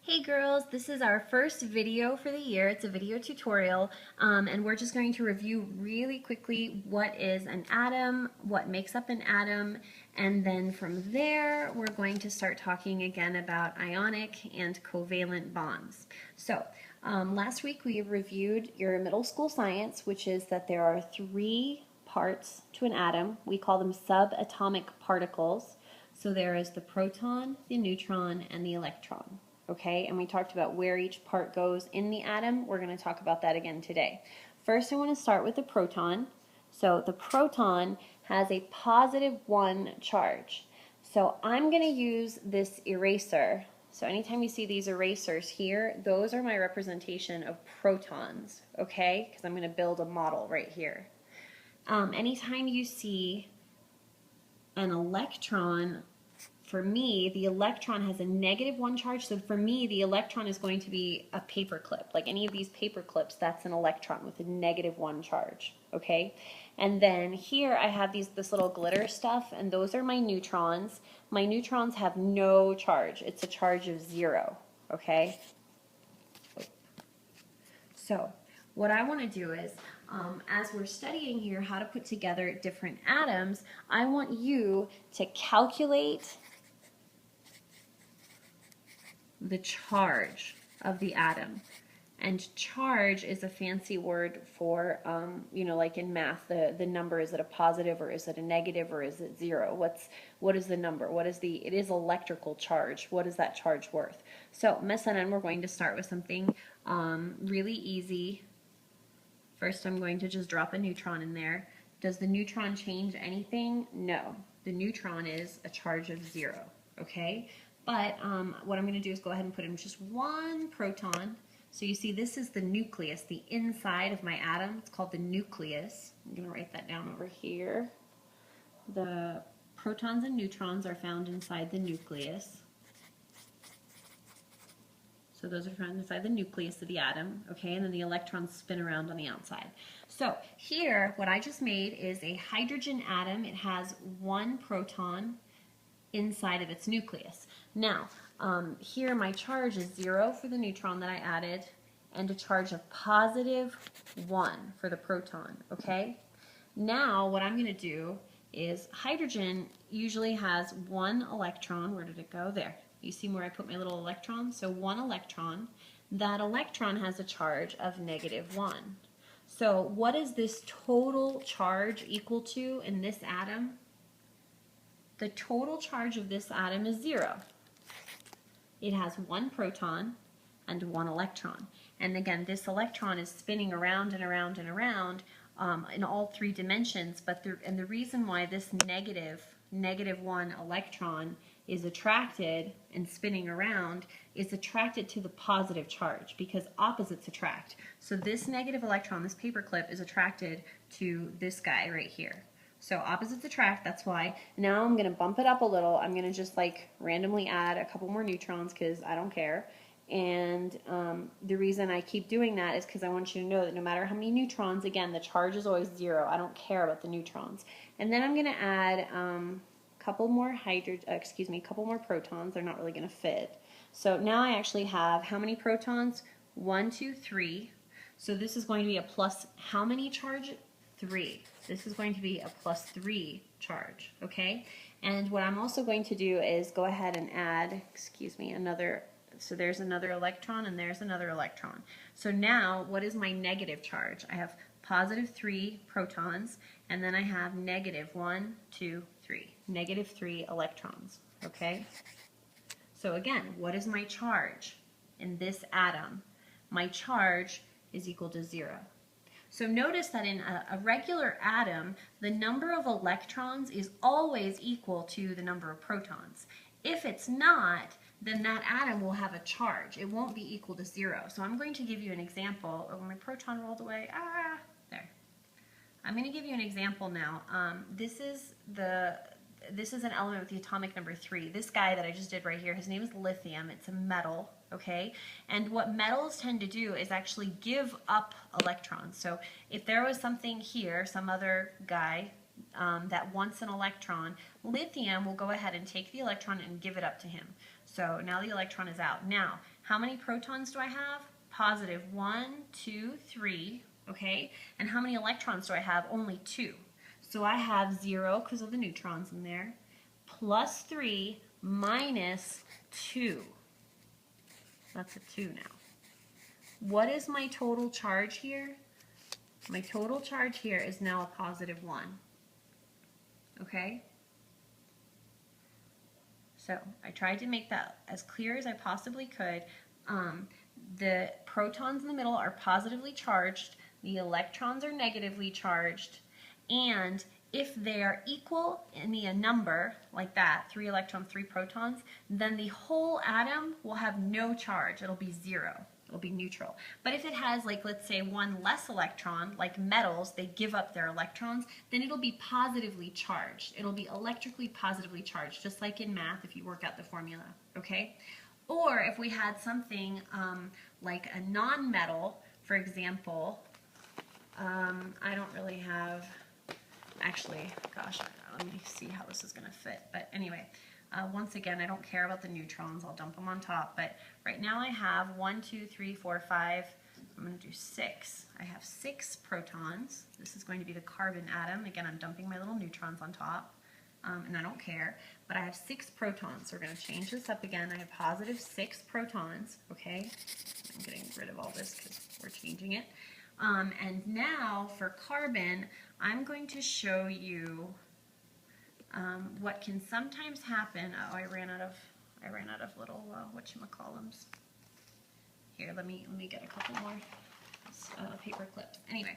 Hey girls, this is our first video for the year. It's a video tutorial, and we're just going to review really quickly what is an atom, what makes up an atom, and then from there we're going to start talking again about ionic and covalent bonds. So last week we reviewed your middle school science, which is that there are three parts to an atom. We call them subatomic particles. So there is the proton, the neutron, and the electron. Okay, and we talked about where each part goes in the atom. We're going to talk about that again today. First, I want to start with the proton. So the proton has a positive 1 charge. So I'm going to use this eraser. So anytime you see these erasers here, those are my representation of protons, okay? Because I'm going to build a model right here. Anytime you see an electron, for me, the electron has a negative 1 charge, so for me, the electron is going to be a paper clip. Like any of these paper clips, that's an electron with a negative 1 charge, okay? And then here I have this little glitter stuff, and those are my neutrons. My neutrons have no charge. It's a charge of 0, okay? So what I want to do is, as we're studying here how to put together different atoms, I want you to calculate the charge of the atom. And charge is a fancy word for, like in math, the number, is it a positive or is it a negative or is it 0? What is the number? It is electrical charge. What is that charge worth? So, Mesanen, we're going to start with something really easy. First, I'm going to just drop a neutron in there. Does the neutron change anything? No. The neutron is a charge of 0, okay? But what I'm going to do is go ahead and put in just one proton. So you see this is the nucleus, the inside of my atom. It's called the nucleus. I'm going to write that down over here. The protons and neutrons are found inside the nucleus. So those are found inside the nucleus of the atom, okay? And then the electrons spin around on the outside. So here, what I just made is a hydrogen atom. It has one proton inside of its nucleus. Now, here my charge is 0 for the neutron that I added, and a charge of positive 1 for the proton, okay? Now, what I'm going to do is hydrogen usually has one electron. Where did it go? There. You see where I put my little electron? So one electron. That electron has a charge of negative 1. So what is this total charge equal to in this atom? The total charge of this atom is 0. It has one proton and one electron. And again, this electron is spinning around and around and around in all three dimensions. And the reason why this negative 1 electron is attracted and spinning around is attracted to the positive charge, because opposites attract. So this negative electron, this paperclip, is attracted to this guy right here. So opposites attract, that's why. Now I'm going to bump it up a little. I'm going to just like randomly add a couple more neutrons because I don't care. And the reason I keep doing that is because I want you to know that no matter how many neutrons, again, the charge is always 0. I don't care about the neutrons. And then I'm going to add a couple more protons. They're not really going to fit. So now I actually have how many protons? 1, 2, 3. So this is going to be a plus how many charge? 3. This is going to be a plus 3 charge, okay? And what I'm also going to do is go ahead and add, another, so there's another electron and there's another electron. So now, what is my negative charge? I have positive 3 protons, and then I have negative 1, 2, 3. Negative 3 electrons, okay? So again, what is my charge in this atom? My charge is equal to 0. So notice that in a regular atom, the number of electrons is always equal to the number of protons. If it's not, then that atom will have a charge. It won't be equal to 0. So I'm going to give you an example. Oh, my proton rolled away. There. I'm going to give you an example now. This is an element with the atomic number 3. This guy that I just did right here, his name is lithium. It's a metal, okay? And what metals tend to do is actually give up electrons. So if there was something here, some other guy that wants an electron, lithium will go ahead and take the electron and give it up to him. So now the electron is out. Now, how many protons do I have? Positive 1, 2, 3, okay? And how many electrons do I have? Only 2. So I have 0 because of the neutrons in there, plus 3 minus 2. That's a 2 now. What is my total charge here? My total charge here is now a positive 1. Okay? So I tried to make that as clear as I possibly could. The protons in the middle are positively charged, the electrons are negatively charged, and if they are equal in a number like that, 3 electrons, 3 protons, then the whole atom will have no charge. It'll be 0. It'll be neutral. But if it has, like, let's say 1 less electron, like metals, they give up their electrons, then it'll be positively charged. It'll be electrically positively charged, just like in math if you work out the formula, okay? Or if we had something like a non-metal, for example, I don't really have, actually, gosh, let me see how this is going to fit. But anyway, once again, I don't care about the neutrons. I'll dump them on top. But right now I have 1, 2, 3, 4, 5. I'm going to do 6. I have 6 protons. This is going to be the carbon atom. Again, I'm dumping my little neutrons on top. And I don't care. But I have 6 protons. So we're going to change this up again. I have positive 6 protons. Okay? I'm getting rid of all this because we're changing it. And now for carbon, I'm going to show you what can sometimes happen. Oh, I ran out of little whatchamacallums. Here, let me get a couple more paper clips. Anyway,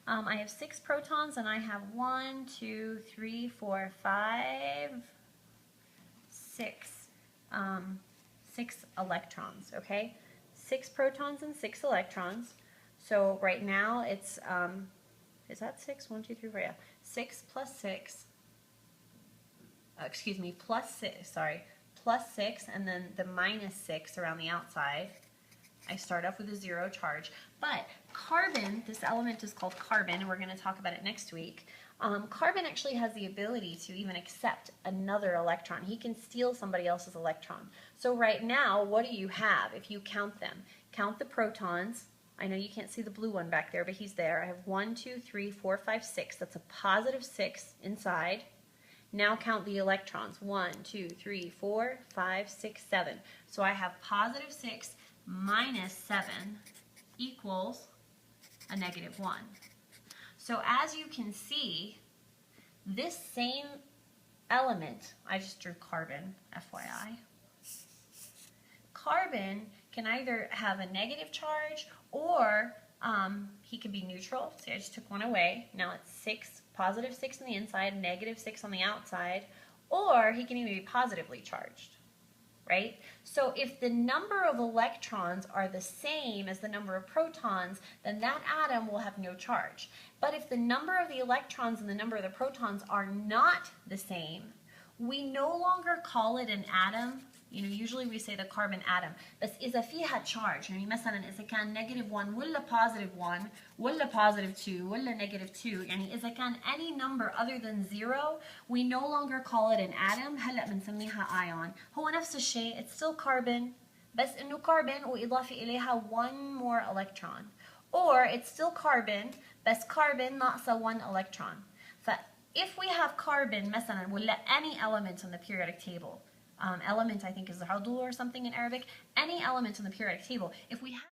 I have 6 protons, and I have 1, 2, 3, 4, 5, 6, 6 electrons. Okay, 6 protons and 6 electrons. So right now it's is that 6? 1, 2, 3, 4. Yeah, 6 plus 6. Excuse me, plus 6, sorry, plus 6, and then the minus 6 around the outside. I start off with a 0 charge. But carbon, this element is called carbon, and we're going to talk about it next week. Carbon actually has the ability to even accept another electron. He can steal somebody else's electron. So right now, what do you have if you count them? Count the protons. I know you can't see the blue one back there, but he's there. I have 1, 2, 3, 4, 5, 6. That's a positive 6 inside. Now count the electrons. 1, 2, 3, 4, 5, 6, 7. So I have positive 6 minus 7 equals a negative 1. So as you can see, this same element, I just drew carbon, FYI. Carbon can either have a negative charge or he can be neutral. See, I just took one away. Now it's 6, positive 6 on the inside, negative 6 on the outside, or he can even be positively charged, right? So if the number of electrons are the same as the number of protons, then that atom will have no charge. But if the number of the electrons and the number of the protons are not the same, we no longer call it an atom. You know, usually we say the carbon atom. بس إذا فيها charge، يعني مثلا إذا كان -1 ولا +1 ولا +2 ولا -2، يعني إذا كان any number other than 0, we no longer call it an atom. هلا بنسميها ion. هو نفس الشيء. It's still carbon، بس إنه carbon وإضافة إليها 1 more electron. Or it's still carbon، بس carbon ناقصة 1 electron. If we have carbon مثلا ولا any element on the periodic table. Element, I think, is the عضو or something in Arabic. Any element in the periodic table. If we have